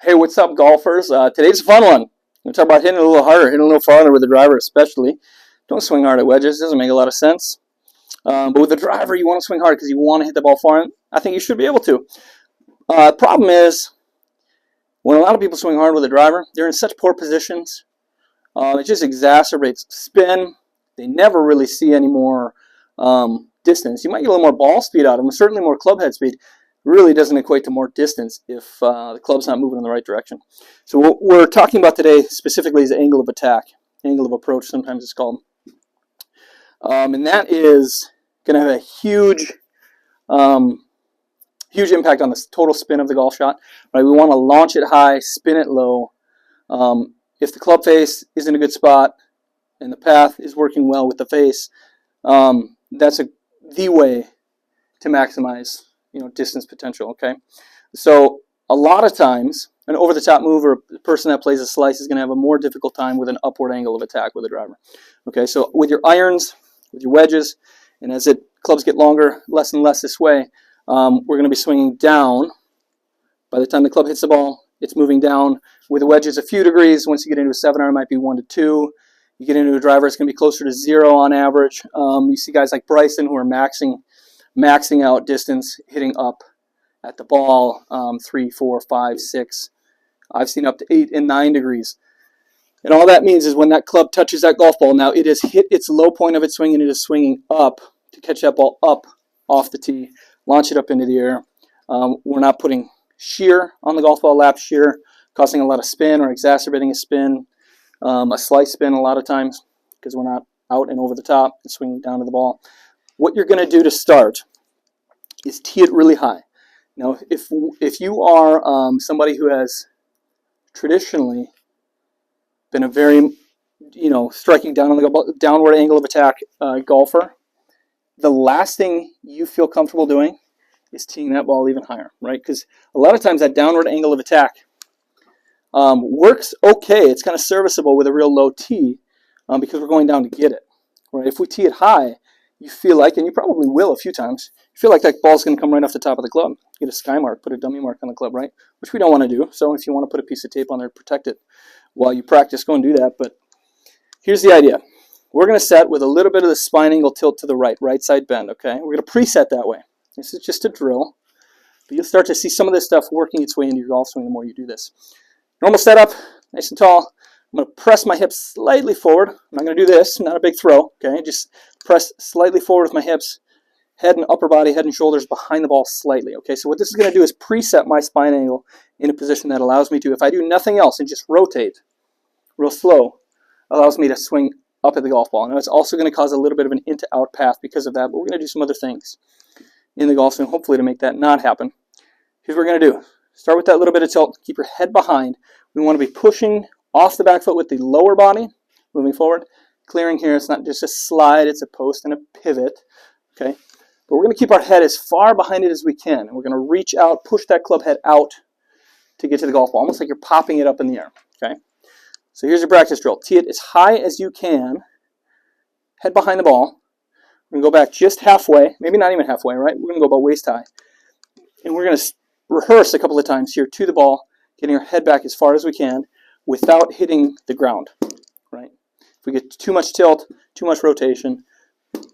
Hey, what's up, golfers? Today's a fun one. We're going to talk about hitting a little harder, hitting a little farther with the driver especially. Don't swing hard at wedges. Doesn't make a lot of sense. But with the driver, you want to swing hard because you want to hit the ball far. I think you should be able to. Problem is, when a lot of people swing hard with a driver, they're in such poor positions. It just exacerbates spin. They never really see any more distance. You might get a little more ball speed out of them, certainly more club head speed. Really doesn't equate to more distance if the club's not moving in the right direction. So what we're talking about today specifically is the angle of attack, angle of approach, sometimes it's called. And that is going to have a huge impact on the total spin of the golf shot. Right? We want to launch it high, spin it low. If the club face is in a good spot and the path is working well with the face, that's the way to maximize distance potential. Okay, so a lot of times an over-the-top move or a person that plays a slice is going to have a more difficult time with an upward angle of attack with a driver. Okay, so with your irons, with your wedges, and as clubs get longer, less and less this way, we're going to be swinging down. By the time the club hits the ball, it's moving down. With the wedges, a few degrees. Once you get into a 7-iron, it might be 1 to 2. You get into a driver, it's going to be closer to 0 on average. You see guys like Bryson who are maxing out distance, hitting up at the ball 3, 4, 5, 6. I've seen up to 8 and 9 degrees. And all that means is when that club touches that golf ball, now it has hit its low point of its swing and it is swinging up to catch that ball up off the tee, launch it up into the air. We're not putting shear on the golf ball, lap shear, causing a lot of spin or exacerbating a spin, a slice spin a lot of times because we're not out and over the top and swinging down to the ball. What you're going to do to start is tee it really high. Now, if you are somebody who has traditionally been a very, striking down on the downward angle of attack golfer, the last thing you feel comfortable doing is teeing that ball even higher, right? Because a lot of times that downward angle of attack works okay. It's kind of serviceable with a real low tee because we're going down to get it, right? If we tee it high, you feel like, and you probably will a few times, you feel like that ball's going to come right off the top of the club. Get a sky mark, put a dummy mark on the club, right? Which we don't want to do. So if you want to put a piece of tape on there to protect it while you practice, go and do that. But here's the idea. We're going to set with a little bit of the spine angle tilt to the right side bend, okay? We're going to preset that way. This is just a drill. But you'll start to see some of this stuff working its way into your golf swing the more you do this. Normal setup, nice and tall. I'm going to press my hips slightly forward. I'm not going to do this, not a big throw, okay? Just press slightly forward with my hips, head and upper body, head and shoulders behind the ball slightly, okay? So what this is going to do is preset my spine angle in a position that allows me to, if I do nothing else and just rotate real slow, allows me to swing up at the golf ball. Now it's also going to cause a little bit of an in-to-out path because of that, but we're going to do some other things in the golf swing, hopefully to make that not happen. Here's what we're going to do. Start with that little bit of tilt. Keep your head behind. We want to be pushing off the back foot with the lower body, moving forward. Clearing here, it's not just a slide, it's a post and a pivot, okay? But we're going to keep our head as far behind it as we can. And we're going to reach out, push that club head out to get to the golf ball, almost like you're popping it up in the air, okay? So here's your practice drill. Tee it as high as you can, head behind the ball. We're going to go back just halfway, maybe not even halfway, right? We're going to go about waist high. And we're going to rehearse a couple of times here to the ball, getting our head back as far as we can without hitting the ground, right? If we get too much tilt, too much rotation,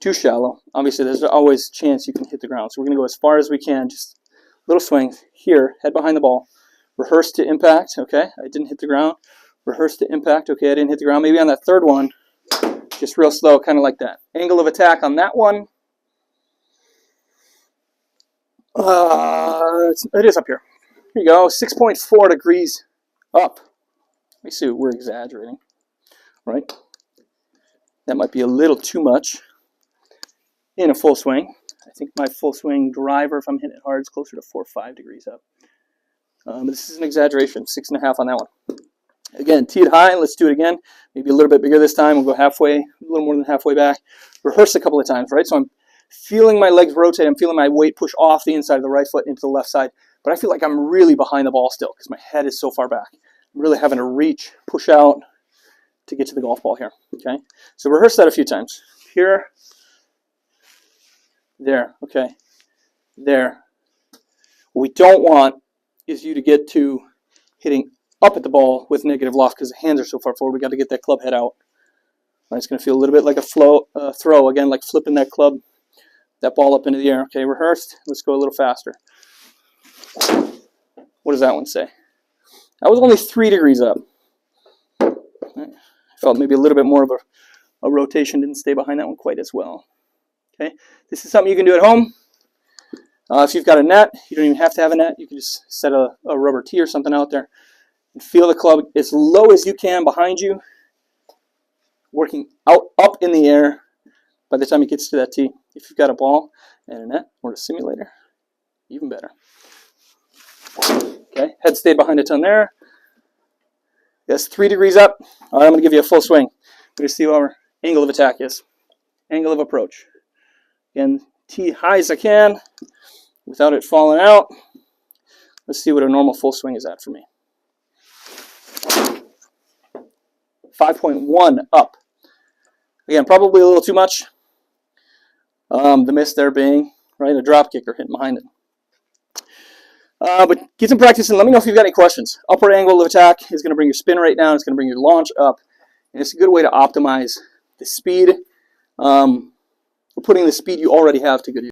too shallow, obviously there's always a chance you can hit the ground. So we're going to go as far as we can, just little swings here, head behind the ball. Rehearse to impact, okay? I didn't hit the ground. Rehearse to impact, okay, I didn't hit the ground. Maybe on that third one, just real slow, kind of like that. Angle of attack on that one. It is up here. Here you go, 6.4 degrees up. Let me see, we're exaggerating, right? That might be a little too much in a full swing. I think my full swing driver, if I'm hitting it hard, is closer to 4 or 5 degrees up. This is an exaggeration, 6.5 on that one. Again, tee it high, let's do it again. Maybe a little bit bigger this time. We'll go halfway, a little more than halfway back. Rehearse a couple of times, right? So I'm feeling my legs rotate. I'm feeling my weight push off the inside of the right foot into the left side. But I feel like I'm really behind the ball still because my head is so far back. I'm really having to reach, push out to get to the golf ball here, okay? So rehearse that a few times. Here, there, okay, there. What we don't want is you to get to hitting up at the ball with negative loft because the hands are so far forward. We got to get that club head out. It's going to feel a little bit like a throw, again, like flipping that ball up into the air. Okay, rehearsed. Let's go a little faster. What does that one say? That was only 3 degrees up. I felt maybe a little bit more of a rotation. Didn't stay behind that one quite as well. Okay, this is something you can do at home. If you've got a net, you don't even have to have a net. You can just set a rubber tee or something out there and feel the club as low as you can behind you, working up in the air by the time it gets to that tee. If you've got a ball and a net or a simulator, even better. Okay, head stayed behind a ton there. That's 3 degrees up. All right, I'm going to give you a full swing. We're going to see what our angle of attack is. Angle of approach. Again, tee high as I can without it falling out. Let's see what a normal full swing is at for me. 5.1 up. Again, probably a little too much. The miss there being, right, a drop kicker hitting behind it. But get some practice and let me know if you've got any questions. Upward angle of attack is going to bring your spin rate down. It's going to bring your launch up. And it's a good way to optimize the speed. We're putting the speed you already have to good use.